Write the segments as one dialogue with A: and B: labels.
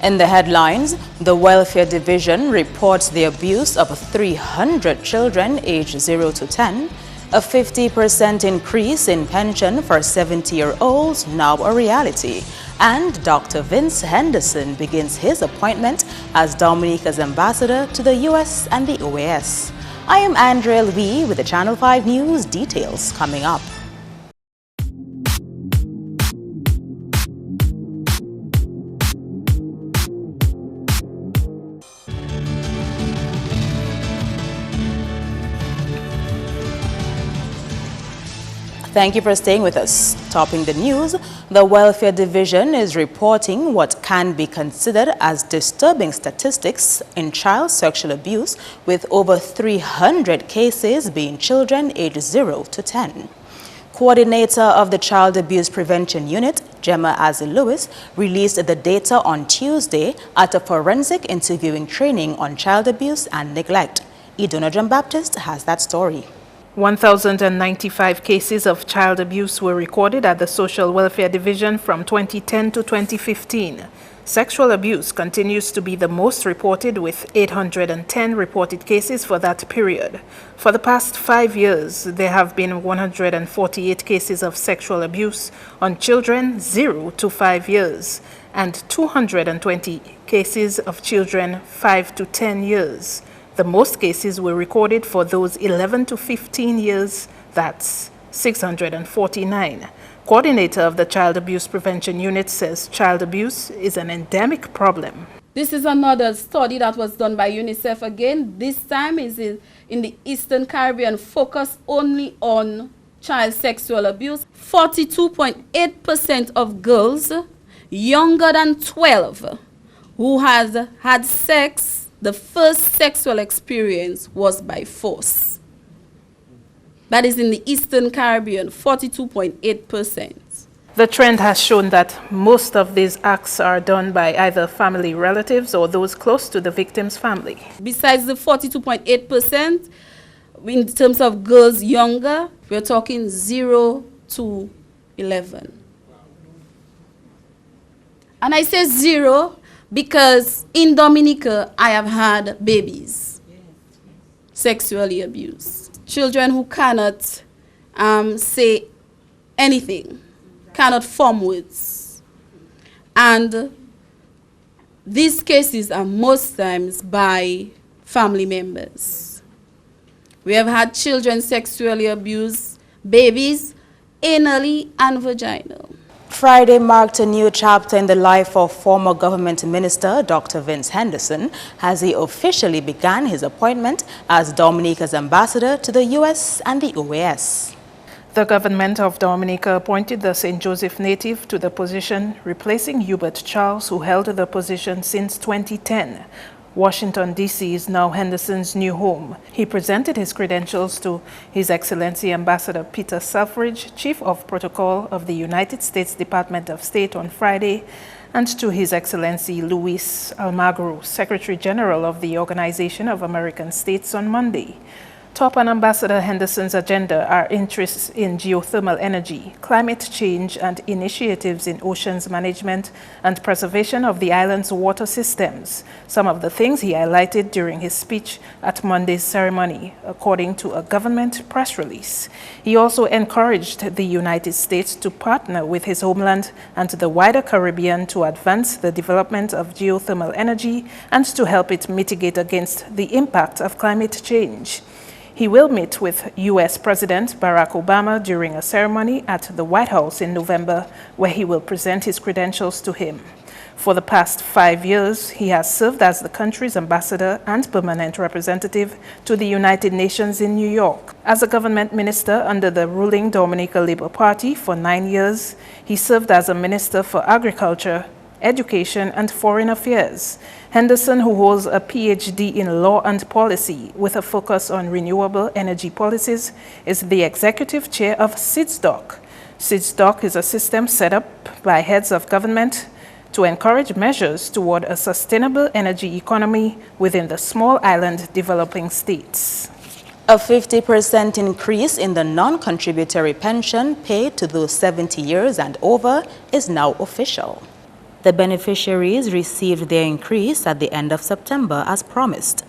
A: In the headlines, the Welfare Division reports the abuse of 300 children aged 0 to 10, a 50% increase in pension for 70-year-olds now a reality, and Dr. Vince Henderson begins his appointment as Dominica's ambassador to the U.S. and the OAS. I am Andrea Lee with the Channel 5 News. Details coming up. Thank you for staying with us. Topping the news, the Welfare Division is reporting what can be considered as disturbing statistics in child sexual abuse, with over 300 cases being children aged 0 to 10. Coordinator of the Child Abuse Prevention Unit, Gemma Azzy-Lewis, released the data on Tuesday at a forensic interviewing training on child abuse and neglect. Iduna John-Baptist has that story.
B: 1,095 cases of child abuse were recorded at the Social Welfare Division from 2010 to 2015. Sexual abuse continues to be the most reported, with 810 reported cases for that period. For the past 5 years, there have been 148 cases of sexual abuse on children 0 to 5 years and 220 cases of children 5 to 10 years. The most cases were recorded for those 11 to 15 years, that's 649. Coordinator of the Child Abuse Prevention Unit says child abuse is an endemic problem.
C: This is another study that was done by UNICEF again. This time is in the Eastern Caribbean, focused only on child sexual abuse. 42.8% of girls younger than 12 who has had sex, the first sexual experience was by force. That is in the Eastern Caribbean, 42.8%.
B: The trend has shown that most of these acts are done by either family relatives or those close to the victim's family.
C: Besides the 42.8%, in terms of girls younger, we're talking 0 to 11. And I say 0 because in Dominica, I have had babies sexually abused. Children who cannot say anything, cannot form words. And these cases are most times by family members. We have had children sexually abused, babies, anally and vaginal.
A: Friday marked a new chapter in the life of former government minister Dr. Vince Henderson as he officially began his appointment as Dominica's ambassador to the U.S. and the OAS.
B: The government of Dominica appointed the St. Joseph native to the position, replacing Hubert Charles, who held the position since 2010. Washington, D.C. is now Henderson's new home. He presented his credentials to His Excellency Ambassador Peter Selfridge, Chief of Protocol of the United States Department of State, on Friday, and to His Excellency Luis Almagro, Secretary General of the Organization of American States, on Monday. Top on Ambassador Henderson's agenda are interests in geothermal energy, climate change, and initiatives in oceans management and preservation of the island's water systems, some of the things he highlighted during his speech at Monday's ceremony, according to a government press release. He also encouraged the United States to partner with his homeland and the wider Caribbean to advance the development of geothermal energy and to help it mitigate against the impact of climate change. He will meet with U.S. President Barack Obama during a ceremony at the White House in November, where he will present his credentials to him. For the past 5 years, he has served as the country's ambassador and permanent representative to the United Nations in New York. As a government minister under the ruling Dominica Labour Party for 9 years, he served as a minister for agriculture, education, and foreign affairs. Henderson, who holds a PhD in law and policy with a focus on renewable energy policies, is the executive chair of SIDSDOC. SIDSDOC is a system set up by heads of government to encourage measures toward a sustainable energy economy within the small island developing states.
A: A 50% increase in the non-contributory pension paid to those 70 years and over is now official. The beneficiaries received their increase at the end of September as promised.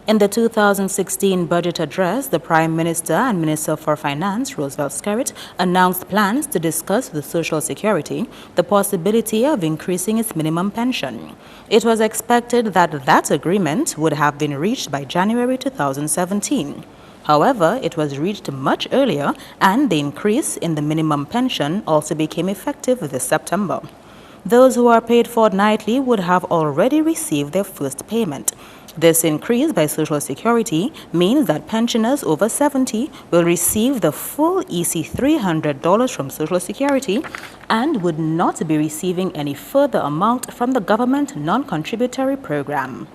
A: In the 2016 budget address, the Prime Minister and Minister for Finance, Roosevelt Skerrit, announced plans to discuss with Social Security the possibility of increasing its minimum pension. It was expected that that agreement would have been reached by January 2017. However, it was reached much earlier, and the increase in the minimum pension also became effective this September. Those who are paid fortnightly would have already received their first payment. This increase by Social Security means that pensioners over 70 will receive the full EC $300 from Social Security and would not be receiving any further amount from the government non-contributory program.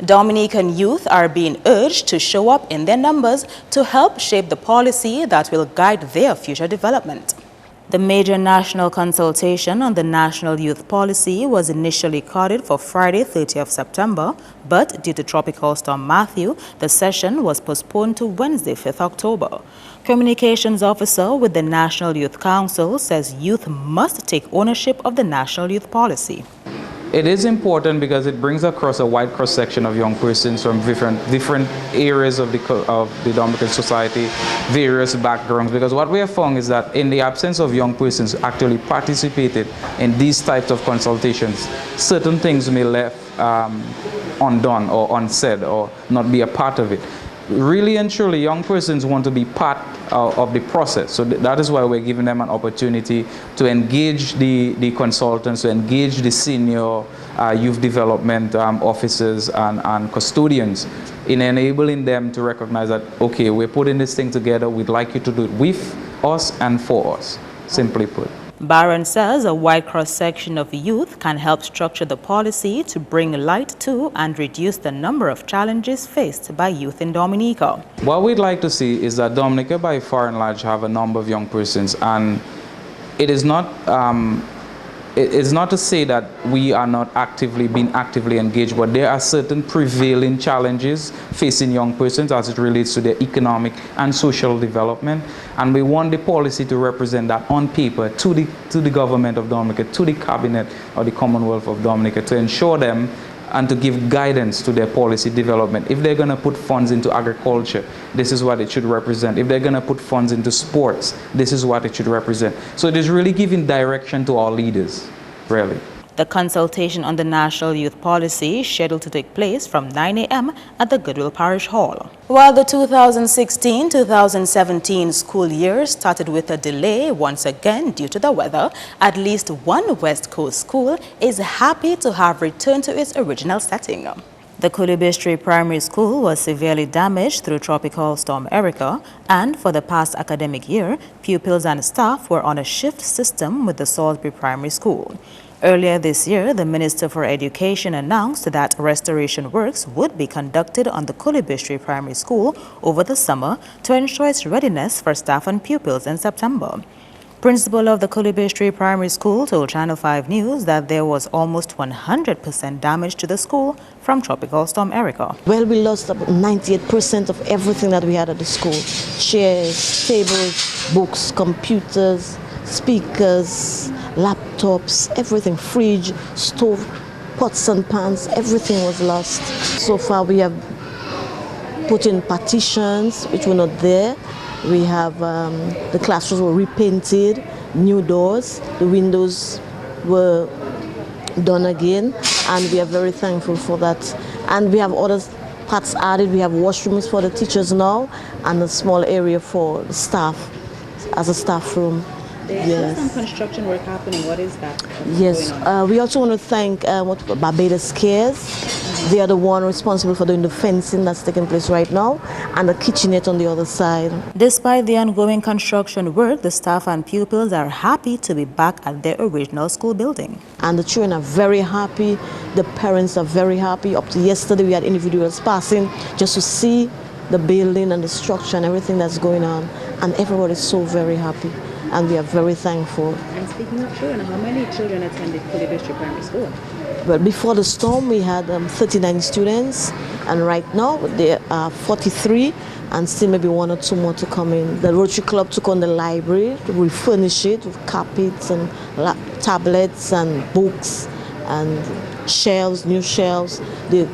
A: Dominican youth are being urged to show up in their numbers to help shape the policy that will guide their future development. The major national consultation on the National Youth Policy was initially carded for Friday, 30th September, but due to Tropical Storm Matthew, the session was postponed to Wednesday, 5th October. Communications officer with the National Youth Council says youth must take ownership of the National Youth Policy.
D: It is important because it brings across a wide cross-section of young persons from different areas of the Dominican society, various backgrounds, because what we have found is that in the absence of young persons actually participated in these types of consultations, certain things may left undone or unsaid or not be a part of it. Really and truly, young persons want to be part of the process. So that is why we're giving them an opportunity to engage the consultants, to engage the senior youth development officers and custodians in enabling them to recognize that, okay, we're putting this thing together, we'd like you to do it with us and for us, simply put.
A: Barron says a wide cross-section of youth can help structure the policy to bring light to and reduce the number of challenges faced by youth in Dominica.
D: What we'd like to see is that Dominica, by far and large, have a number of young persons, and it is not to say that we are not being actively engaged, but there are certain prevailing challenges facing young persons as it relates to their economic and social development, and we want the policy to represent that on paper to the government of Dominica, to the cabinet or the Commonwealth of Dominica, to ensure them and to give guidance to their policy development. If they're going to put funds into agriculture, this is what it should represent. If they're going to put funds into sports, this is what it should represent. So it is really giving direction to our leaders, really.
A: The consultation on the National Youth Policy is scheduled to take place from 9 a.m. at the Goodwill Parish Hall. While the 2016-2017 school year started with a delay once again due to the weather, at least one West Coast school is happy to have returned to its original setting. The Kulibistri Primary School was severely damaged through Tropical Storm Erica, and for the past academic year, pupils and staff were on a shift system with the Salisbury Primary School. Earlier this year, the Minister for Education announced that restoration works would be conducted on the Kulibistri Primary School over the summer to ensure its readiness for staff and pupils in September. Principal of the Kulibistri Primary School told Channel 5 News that there was almost 100% damage to the school from Tropical Storm Erica.
E: Well, we lost about 98% of everything that we had at the school. Chairs, tables, books, computers, speakers, laptops, everything, fridge, stove, pots and pans, everything was lost. So far we have put in partitions which were not there. We have the classrooms were repainted, new doors, the windows were done again, and we are very thankful for that. And we have other parts added. We have washrooms for the teachers now and a small area for the staff as a staff room.
A: There's some construction work happening. What is that?
E: Yes, we also want to thank Barbados Cares. They are the one responsible for doing the fencing that's taking place right now, and the kitchenette on the other side.
A: Despite the ongoing construction work, the staff and pupils are happy to be back at their original school building.
E: And the children are very happy. The parents are very happy. Up to yesterday, we had individuals passing just to see the building and the structure and everything that's going on. And everybody is so very happy. And we are very thankful.
A: And speaking of children, how many children attended Kulibistri Primary School?
E: Well, before the storm, we had 39 students, and right now there are 43, and still maybe one or two more to come in. The Rotary Club took on the library to refurnish it with carpets and tablets and books and shelves, new shelves. They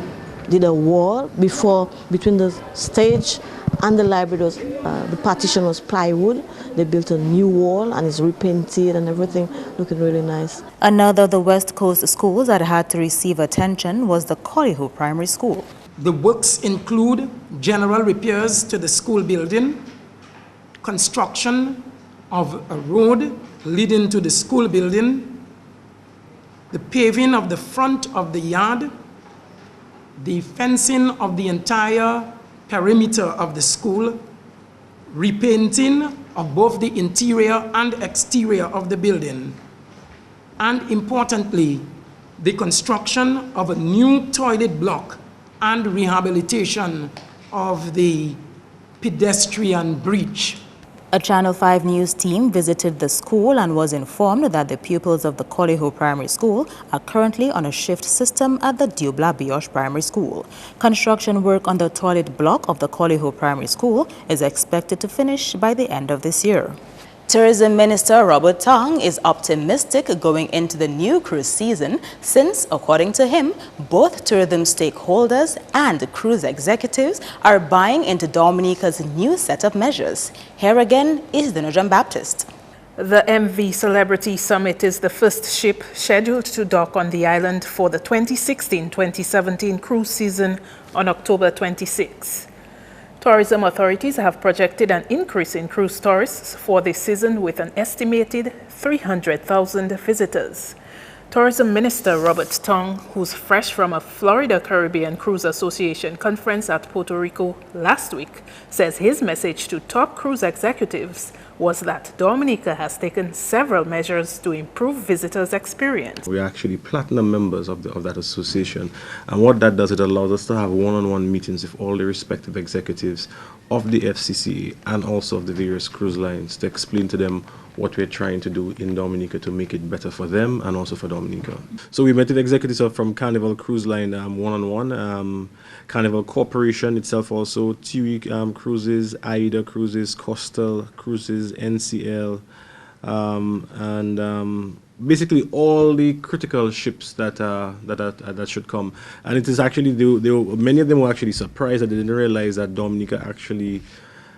E: did a wall between the stage and the library. The partition was plywood. They built a new wall and it's repainted and everything, looking really nice.
A: Another of the West Coast schools that had to receive attention was the Collyho Primary School.
F: The works include general repairs to the school building, construction of a road leading to the school building, the paving of the front of the yard, the fencing of the entire perimeter of the school, repainting of both the interior and exterior of the building, and importantly, the construction of a new toilet block and rehabilitation of the pedestrian bridge.
A: A Channel 5 News team visited the school and was informed that the pupils of the Collyho Primary School are currently on a shift system at the Diobla Bioche Primary School. Construction work on the toilet block of the Collyho Primary School is expected to finish by the end of this year. Tourism Minister Robert Tong is optimistic going into the new cruise season since, according to him, both tourism stakeholders and cruise executives are buying into Dominica's new set of measures. Here again is Dino John Baptist.
B: The MV Celebrity Summit is the first ship scheduled to dock on the island for the 2016-2017 cruise season on October 26. Tourism authorities have projected an increase in cruise tourists for this season with an estimated 300,000 visitors. Tourism Minister Robert Tong, who's fresh from a Florida Caribbean Cruise Association conference at Puerto Rico last week, says his message to top cruise executives was that Dominica has taken several measures to improve visitors' experience.
G: We're actually platinum members of that association, and what that does, it allows us to have one-on-one meetings with all the respective executives of the FCCA and also of the various cruise lines to explain to them what we're trying to do in Dominica to make it better for them and also for Dominica. So we met with executives from Carnival Cruise Line one-on-one, Carnival Corporation itself also, TUI Cruises, AIDA Cruises, Coastal Cruises, NCL, and basically all the critical ships that should come. And it is actually, many of them were actually surprised that they didn't realize that Dominica actually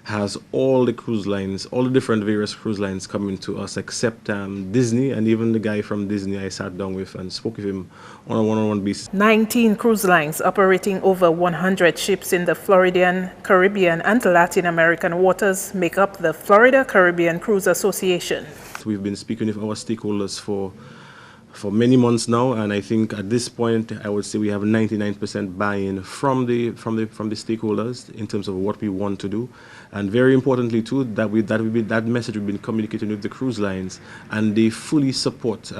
G: has all the cruise lines, all the different various cruise lines coming to us except Disney, and even the guy from Disney I sat down with and spoke with him on a one-on-one basis.
B: 19 cruise lines operating over 100 ships in the Floridian, Caribbean and Latin American waters make up the Florida Caribbean Cruise Association.
G: We've been speaking with our stakeholders for many months now, and I think at this point I would say we have 99% buy-in from the stakeholders in terms of what we want to do, and very importantly too that message we've been communicating with the cruise lines, and they fully support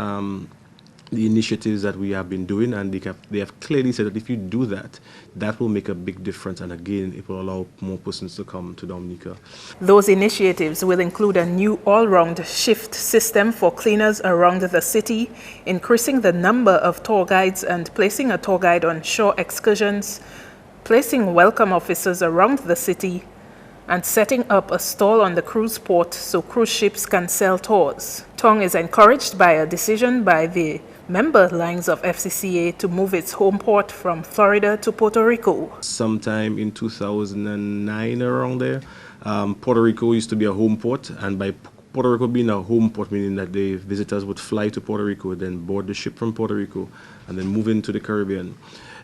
G: the initiatives that we have been doing, and they have clearly said that if you do that, that will make a big difference, and again it will allow more persons to come to Dominica.
B: Those initiatives will include a new all-round shift system for cleaners around the city, increasing the number of tour guides and placing a tour guide on shore excursions, placing welcome officers around the city, and setting up a stall on the cruise port so cruise ships can sell tours. Tong is encouraged by a decision by the member lines of FCCA to move its home port from Florida to Puerto Rico.
G: Sometime in 2009 around there, Puerto Rico used to be a home port, and by Puerto Rico being a home port, meaning that the visitors would fly to Puerto Rico, then board the ship from Puerto Rico, and then move into the Caribbean.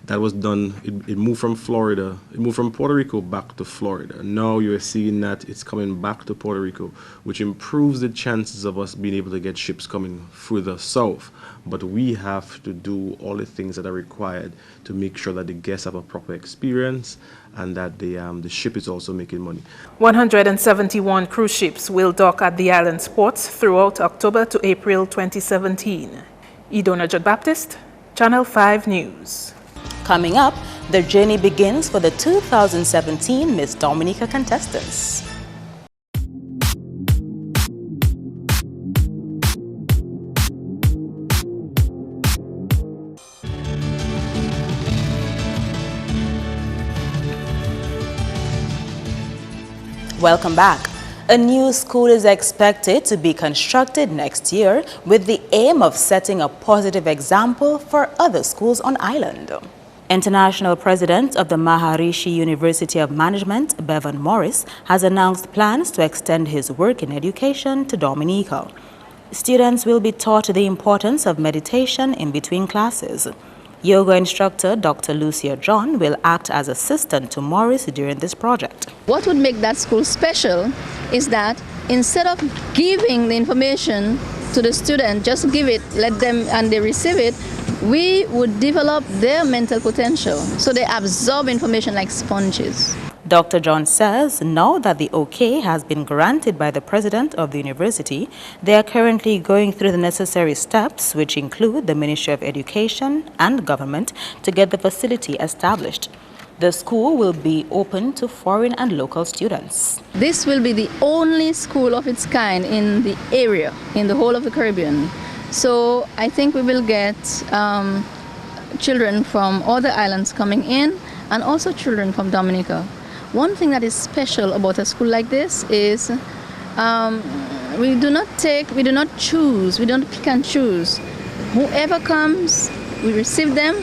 G: That was done, it moved from Florida, it moved from Puerto Rico back to Florida. Now you're seeing that it's coming back to Puerto Rico, which improves the chances of us being able to get ships coming further south. But we have to do all the things that are required to make sure that the guests have a proper experience and that the ship is also making money.
B: 171 cruise ships will dock at the island's ports throughout October to April 2017. Idona Judd Baptist, Channel 5 News.
A: Coming up, the journey begins for the 2017 Miss Dominica contestants. Welcome back. A new school is expected to be constructed next year with the aim of setting a positive example for other schools on island. International President of the Maharishi University of Management, Bevan Morris, has announced plans to extend his work in education to Dominica. Students will be taught the importance of meditation in between classes. Yoga instructor Dr. Lucia John will act as assistant to Morris during this project.
H: What would make that school special is that instead of giving the information to the student, just give it, let them, and they receive it, we would develop their mental potential so they absorb information like sponges.
A: Dr. John says now that the OK has been granted by the president of the university, they are currently going through the necessary steps, which include the Ministry of Education and government, to get the facility established. The school will be open to foreign and local students.
H: This will be the only school of its kind in the area, in the whole of the Caribbean. So I think we will get children from other islands coming in and also children from Dominica. One thing that is special about a school like this is we do not choose, we don't pick and choose. Whoever comes, we receive them,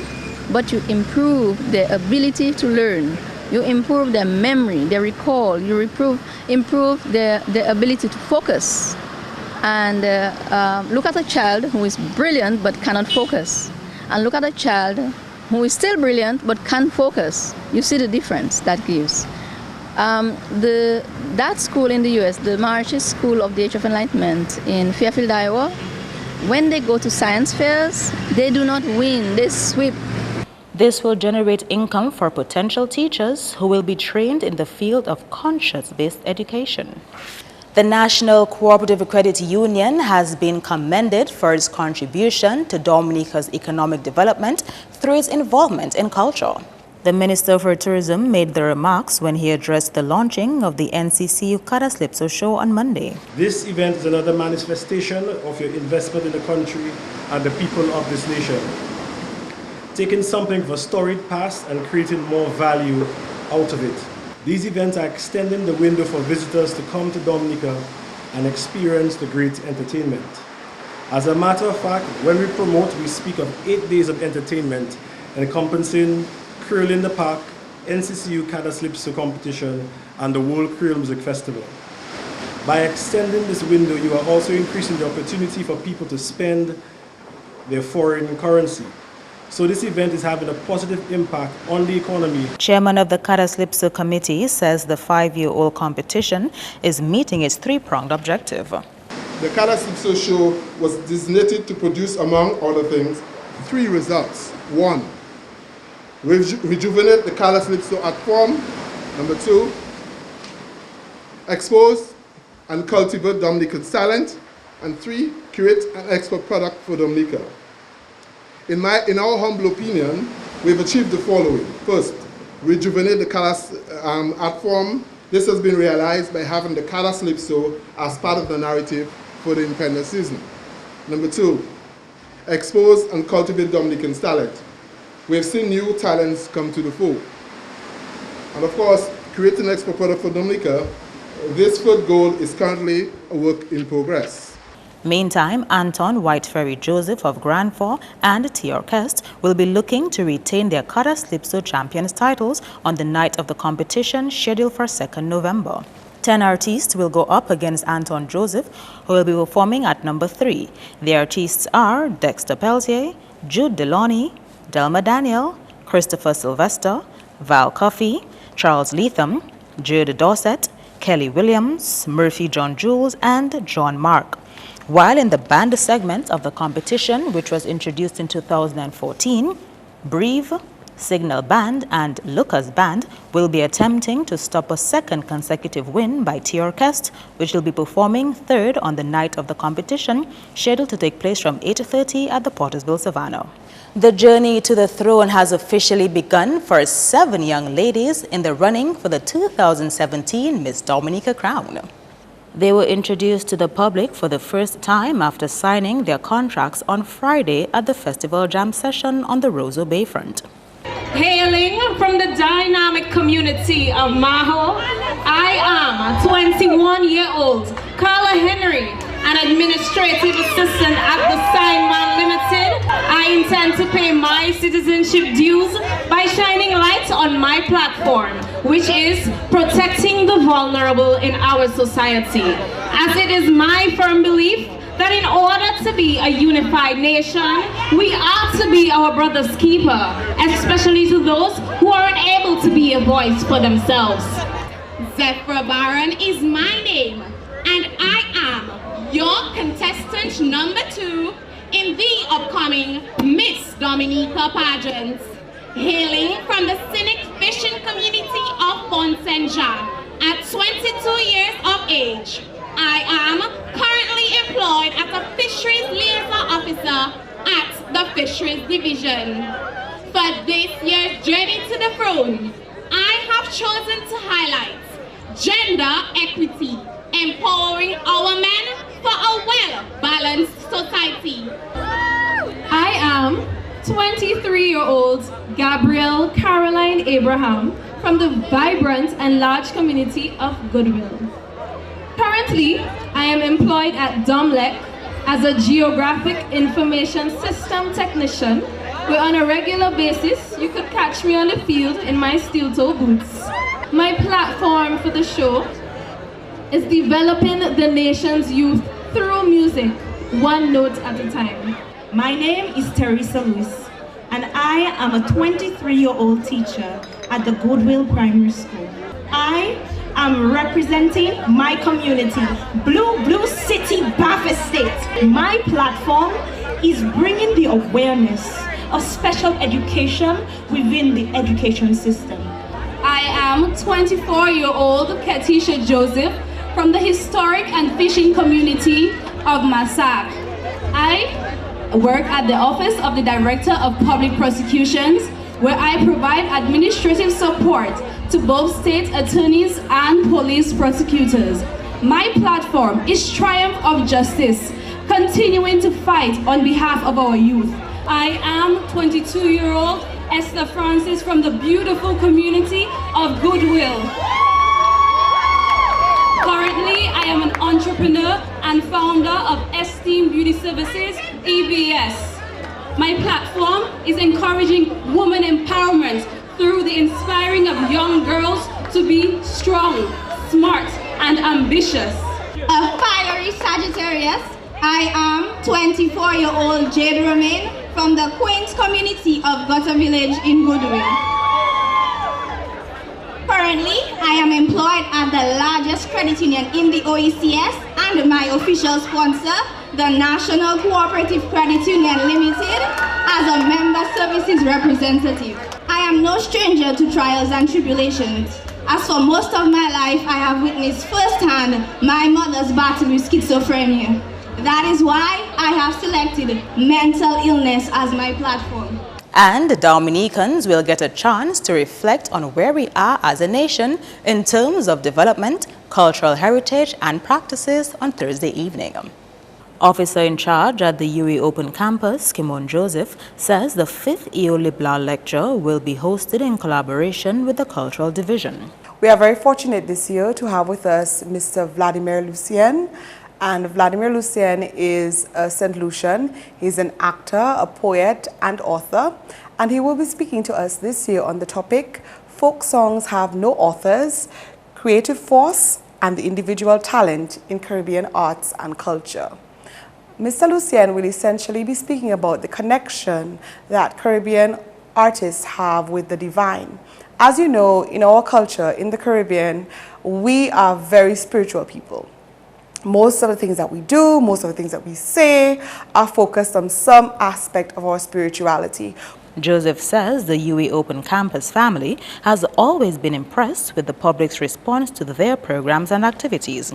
H: but you improve their ability to learn. You improve their memory, their recall, you improve their ability to focus. And look at a child who is brilliant but cannot focus. And look at a child who is still brilliant but can't focus. You see the difference that gives. That school in the U.S., the Maharishi School of the Age of Enlightenment in Fairfield, Iowa, when they go to science fairs, they do not win, they sweep.
A: This will generate income for potential teachers who will be trained in the field of conscience-based education. The National Cooperative Credit Union has been commended for its contribution to Dominica's economic development through its involvement in culture. The Minister for Tourism made the remarks when he addressed the launching of the NCCU Calypso show on Monday.
I: This event is another manifestation of your investment in the country and the people of this nation. Taking something of a storied past and creating more value out of it. These events are extending the window for visitors to come to Dominica and experience the great entertainment. As a matter of fact, when we promote, we speak of 8 days of entertainment encompassing Creole in the Park, NCCU Calypso competition, and the World Creole Music Festival. By extending this window, you are also increasing the opportunity for people to spend their foreign currency. So this event is having a positive impact on the economy.
A: Chairman of the Calypso Committee says the 5-year-old competition is meeting its 3-pronged objective.
J: The Calypso show was designated to produce, among other things, 3 results. 1, rejuvenate the Calypso art form. Number 2, expose and cultivate Dominican talent. And 3, create an export product for Dominica. In our humble opinion, we've achieved the following. First, rejuvenate the art form. This has been realized by having the Calypso as part of the narrative for the independence season. Number 2, expose and cultivate Dominican talent. We have seen new talents come to the fore. And of course, creating an export product for Dominica, this 3rd goal is currently a work in progress.
A: Meantime, Anton Whiteferry Joseph of Grand Four and T-Orchestre will be looking to retain their Calypso champions titles on the night of the competition scheduled for 2nd November. 10 artists will go up against Anton Joseph, who will be performing at number 3. The artists are Dexter Peltier, Jude Deloney, Delma Daniel, Christopher Sylvester, Val Coffey, Charles Leatham, Jude Dorset, Kelly Williams, Murphy John Jules, and John Mark. While in the band segment of the competition, which was introduced in 2014, Breve, Signal Band, and Lucas Band will be attempting to stop a 2nd consecutive win by T-Orchestre, which will be performing 3rd on the night of the competition, scheduled to take place from 8:30 at the Pottersville Savannah. The journey to the throne has officially begun for 7 young ladies in the running for the 2017 Miss Dominica crown. They were introduced to the public for the first time after signing their contracts on Friday at the Festival Jam session on the Roseau Bayfront.
K: Hailing from the dynamic community of Maho, I am a 21-year-old Carla Henry, an administrative assistant at the Signman Limited. I intend to pay my citizenship dues by shining light on my platform, which is protecting the vulnerable in our society. As it is my firm belief that in order to be a unified nation, we ought to be our brother's keeper, especially to those who aren't able to be a voice for themselves.
L: Zephyr Baron is my name, and I am your contestant number 2 in the upcoming Miss Dominica pageant. Hailing from the scenic fishing community of Fonsenja at 22 years of age, I am currently employed as a Fisheries Liaison Officer at the Fisheries Division. For this year's journey to the throne, I have chosen to highlight gender equity, empowering our men for a well-balanced society.
K: I am 23-year-old Gabrielle Caroline Abraham from the vibrant and large community of Goodwill. Currently, I am employed at DOMLEC as a Geographic Information System Technician, where on a regular basis you could catch me on the field in my steel-toe boots. My platform for the show is developing the nation's youth through music, one note at a time.
M: My name is Teresa Lewis, and I am a 23-year-old teacher at the Goodwill Primary School. I am representing my community, Blue City, Bath State. My platform is bringing the awareness of special education within the education system.
K: I am 24-year-old Katisha Joseph from the historic and fishing community of Massac. I work at the Office of the Director of Public Prosecutions, where I provide administrative support to both state attorneys and police prosecutors. My platform is Triumph of Justice, continuing to fight on behalf of our youth. I am 22-year-old Esther Francis from the beautiful community of Goodwill. Currently, I am an entrepreneur and founder of Esteem Beauty Services, EBS. My platform is encouraging women empowerment through the inspiring of young girls to be strong, smart, and ambitious.
L: A fiery Sagittarius, I am 24-year-old Jade Romain from the quaint community of Gutter Village in Goodwill. Currently, I am employed at the largest credit union in the OECS and my official sponsor, the National Cooperative Credit Union Limited, as a member services representative. I am no stranger to trials and tribulations. As for most of my life, I have witnessed firsthand my mother's battle with schizophrenia. That is why I have selected mental illness as my platform.
A: And Dominicans will get a chance to reflect on where we are as a nation in terms of development, cultural heritage and practices on Thursday evening. Officer in charge at the UE Open Campus, Kimon Joseph, says the 5th EO Libla lecture will be hosted in collaboration with the Cultural Division.
N: We are very fortunate this year to have with us Mr. Vladimir Lucien. And Vladimir Lucien is a St. Lucian. He's an actor, a poet, and author. And he will be speaking to us this year on the topic, Folk Songs Have No Authors, Creative Force and the Individual Talent in Caribbean Arts and Culture. Mr. Lucien will essentially be speaking about the connection that Caribbean artists have with the divine. As you know, in our culture, in the Caribbean, we are very spiritual people. Most of the things that we do, most of the things that we say are focused on some aspect of our spirituality.
A: Joseph says the UE Open Campus family has always been impressed with the public's response to their programs and activities.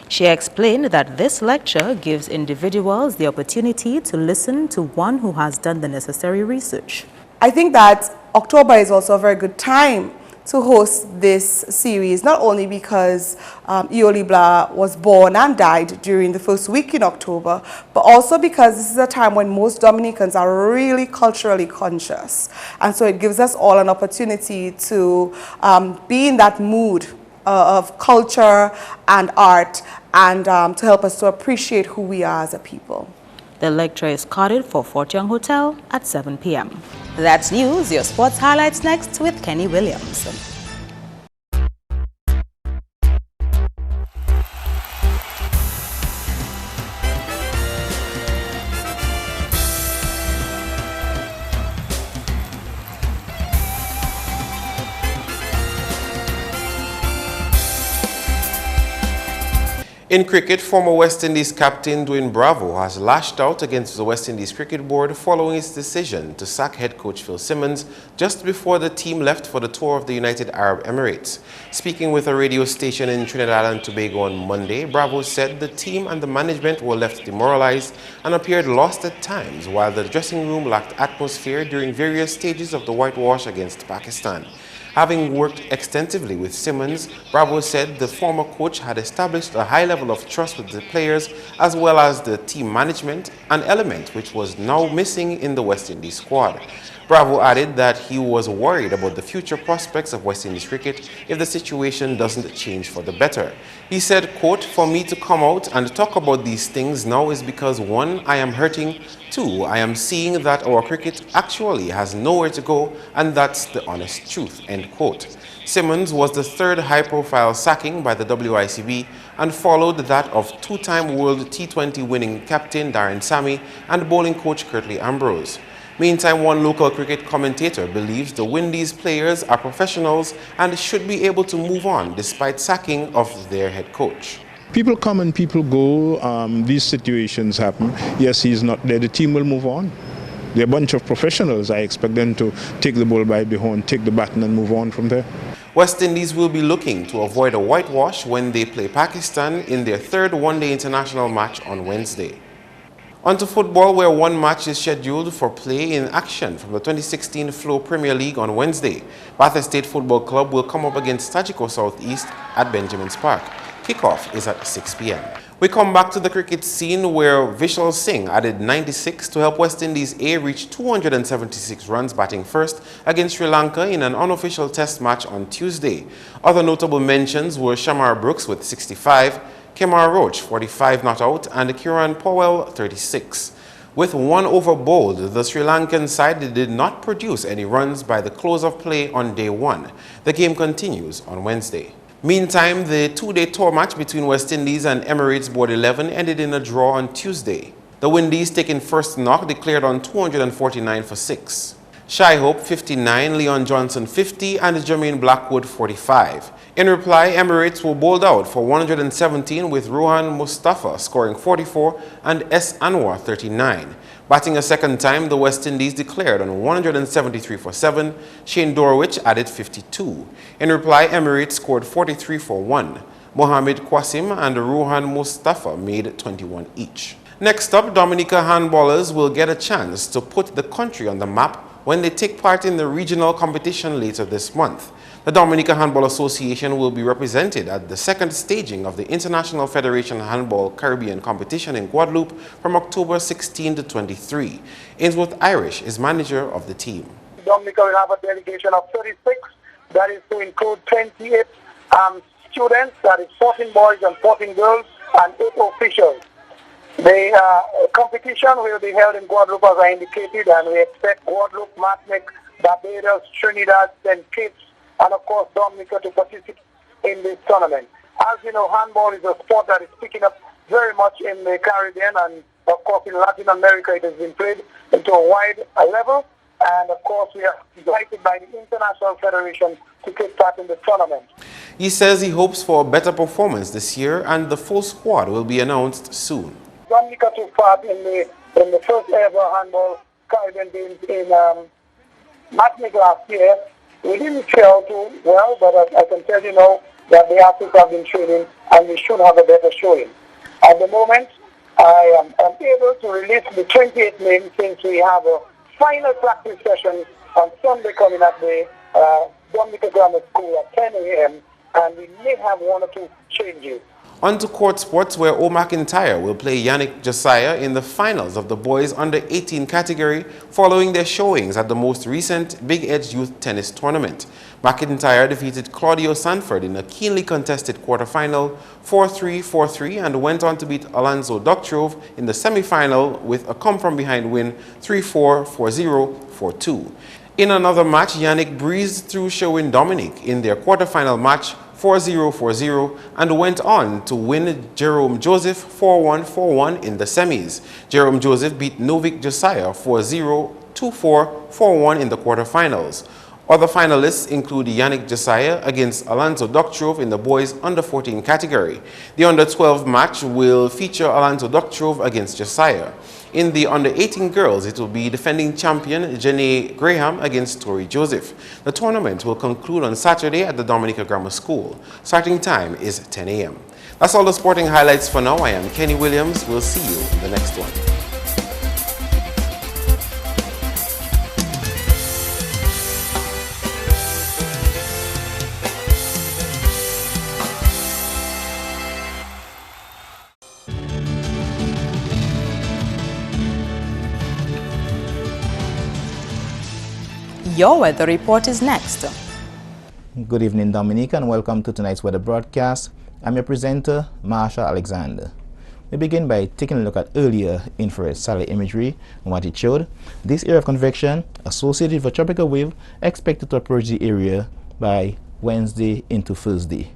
A: She explained that this lecture gives individuals the opportunity to listen to one who has done the necessary research.
N: I think that October is also a very good time to host this series, not only because Iolibla was born and died during the first week in October, but also because this is a time when most Dominicans are really culturally conscious. And so it gives us all an opportunity to be in that mood of culture and art, and to help us to appreciate who we are as a people.
A: The lecture is carded for Fort Young Hotel at 7 p.m. That's news. Your sports highlights next with Kenny Williams.
O: In cricket, former West Indies captain Dwayne Bravo has lashed out against the West Indies Cricket Board following its decision to sack head coach Phil Simmons just before the team left for the tour of the United Arab Emirates. Speaking with a radio station in Trinidad and Tobago on Monday, Bravo said the team and the management were left demoralized and appeared lost at times, while the dressing room lacked atmosphere during various stages of the whitewash against Pakistan. Having worked extensively with Simmons, Bravo said the former coach had established a high level of trust with the players as well as the team management, an element which was now missing in the West Indies squad. Bravo added that he was worried about the future prospects of West Indies cricket if the situation doesn't change for the better. He said, quote, "For me to come out and talk about these things now is because 1, I am hurting, 2, I am seeing that our cricket actually has nowhere to go, and that's the honest truth," end quote. Simmons was the third high-profile sacking by the WICB and followed that of two-time World T20 winning captain Darren Sammy and bowling coach Curtly Ambrose. Meantime, one local cricket commentator believes the Windies players are professionals and should be able to move on despite sacking of their head coach.
P: People come and people go. These situations happen. Yes, he's not there. The team will move on. They're a bunch of professionals. I expect them to take the bull by the horn, take the baton and move on from there.
O: West Indies will be looking to avoid a whitewash when they play Pakistan in their third one-day international match on Wednesday. On to football, where one match is scheduled for play in action from the 2016 Flow Premier League on Wednesday. Bathurst State Football Club will come up against Tajiko Southeast at Benjamin's Park. Kickoff is at 6 p.m. We come back to the cricket scene where Vishal Singh added 96 to help West Indies A reach 276 runs batting first against Sri Lanka in an unofficial test match on Tuesday. Other notable mentions were Shamar Brooks with 65, Kemar Roach 45 not out, and Kiran Powell 36. With 1 over bowled, the Sri Lankan side did not produce any runs by the close of play on day 1. The game continues on Wednesday. Meantime, the two-day tour match between West Indies and Emirates Board 11 ended in a draw on Tuesday. The Windies, taking first knock, declared on 249 for 6. Shai Hope 59, Leon Johnson 50, and Jermaine Blackwood 45. In reply, Emirates were bowled out for 117 with Rohan Mustafa scoring 44 and S. Anwar 39. Batting a second time, the West Indies declared on 173 for 7. Shane Dorwich added 52. In reply, Emirates scored 43 for 1. Mohamed Qasim and Rohan Mustafa made 21 each. Next up, Dominica handballers will get a chance to put the country on the map when they take part in the regional competition later this month. The Dominica Handball Association will be represented at the second staging of the International Federation Handball Caribbean competition in Guadeloupe from October 16 to 23. Ainsworth Irish is manager of the team.
Q: Dominica will have a delegation of 36. That is to include 28 students, that is 14 boys and 14 girls, and 8 officials. The competition will be held in Guadeloupe, as I indicated, and we expect Guadeloupe, Martinique, Barbados, Trinidad, St. Kitts, and of course Dominica to participate in this tournament. As you know, handball is a sport that is picking up very much in the Caribbean, and of course in Latin America it has been played into a wide level, and of course we are invited by the International Federation to take part in the tournament.
O: He says he hopes for a better performance this year and the full squad will be announced soon.
Q: Dominica took part in the first ever handball Caribbean Games in Martinique last year. We didn't fare too well, but I can tell you now that the athletes have been training and we should have a better showing. At the moment, I am able to release the 28 names since we have a final practice session on Sunday coming up, the Dominica Grammar School at 10 a.m. and we may have one or two changes.
O: On to court sports, where O McIntyre will play Yannick Josiah in the finals of the boys under 18 category following their showings at the most recent Big Edge Youth Tennis Tournament. McIntyre defeated Claudio Sanford in a keenly contested quarterfinal 4-3, 4-3 and went on to beat Alonso Doctrove in the semi-final with a come-from-behind win 3-4, 4-0, 4-2. In another match, Yannick breezed through Sherwin Dominic in their quarterfinal match 4-0, 4-0 and went on to win Jerome Joseph 4-1, 4-1 in the semis. Jerome Joseph beat Novik Josiah 4-0, 2-4, 4-1 in the quarterfinals. Other finalists include Yannick Josiah against Alonso Doctrove in the boys under 14 category. The under 12 match will feature Alonso Doctrove against Josiah. In the under 18 girls, it will be defending champion Jenny Graham against Tori Joseph. The tournament will conclude on Saturday at the Dominica Grammar School. Starting time is 10 a.m. That's all the sporting highlights for now. I am Kenny Williams. We'll see you in the next one.
A: Your weather report is next.
R: Good evening, Dominica, and welcome to tonight's weather broadcast. I'm your presenter, Marsha Alexander. We begin by taking a look at earlier infrared satellite imagery and what it showed. This area of convection associated with a tropical wave expected to approach the area by Wednesday into Thursday.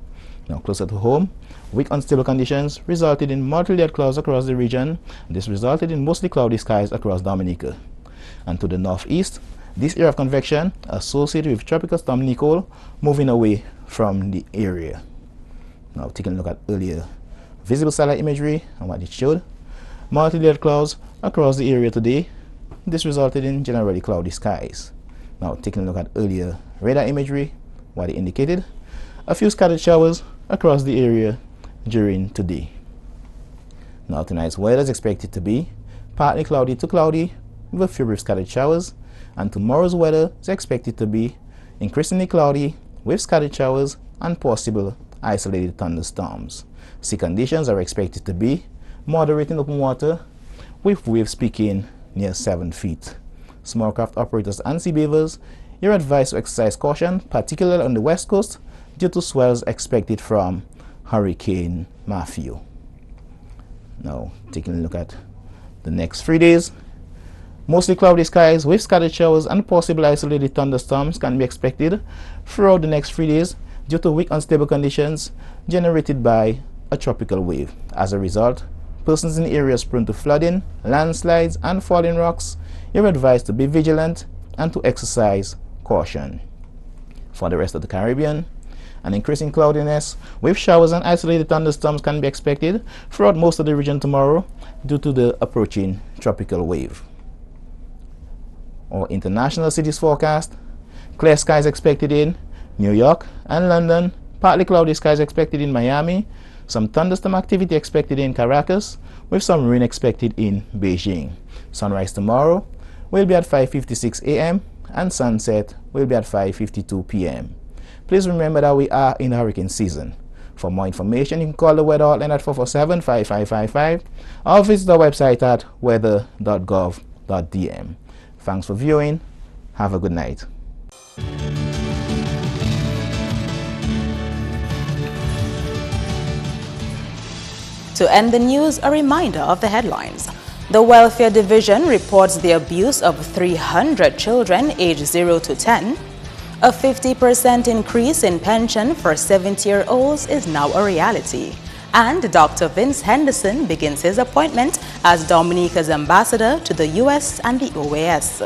R: Now, closer to home, weak unstable conditions resulted in multi-layered clouds across the region. This resulted in mostly cloudy skies across Dominica. And to the northeast, this area of convection associated with tropical storm Nicole moving away from the area. Now, taking a look at earlier visible satellite imagery and what it showed. Multi-layered clouds across the area today. This resulted in generally cloudy skies. Now, taking a look at earlier radar imagery, what it indicated. A few scattered showers across the area during today. Now, tonight's weather is expected to be partly cloudy to cloudy with a few brief scattered showers. And tomorrow's weather is expected to be increasingly cloudy with scattered showers and possible isolated thunderstorms. Sea conditions are expected to be moderate in open water with waves peaking near 7 feet. Small craft operators and sea beavers, you're advised to exercise caution, particularly on the west coast, due to swells expected from Hurricane Matthew. Now, taking a look at the next 3 days. Mostly cloudy skies with scattered showers and possible isolated thunderstorms can be expected throughout the next 3 days due to weak unstable conditions generated by a tropical wave. As a result, persons in areas prone to flooding, landslides, and falling rocks, you're advised to be vigilant and to exercise caution. For the rest of the Caribbean, an increasing cloudiness with showers and isolated thunderstorms can be expected throughout most of the region tomorrow due to the approaching tropical wave. Our international cities forecast: clear skies expected in New York and London, partly cloudy skies expected in Miami, some thunderstorm activity expected in Caracas, with some rain expected in Beijing. Sunrise tomorrow will be at 5:56 a.m. and sunset will be at 5:52 p.m. Please remember that we are in hurricane season. For more information, you can call the weather hotline at 447-5555 or visit our website at weather.gov.dm. Thanks for viewing. Have a good night.
A: To end the news, a reminder of the headlines. The Welfare Division reports the abuse of 300 children aged 0 to 10. A 50% increase in pension for 70-year-olds is now a reality. And Dr. Vince Henderson begins his appointment as Dominica's ambassador to the U.S. and the OAS.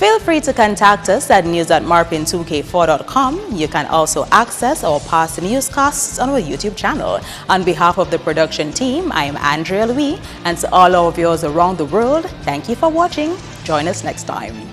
A: Feel free to contact us at news@marpin2k4.com. You can also access our past newscasts on our YouTube channel. On behalf of the production team, I am Andrea Louis, and to all our viewers around the world, thank you for watching. Join us next time.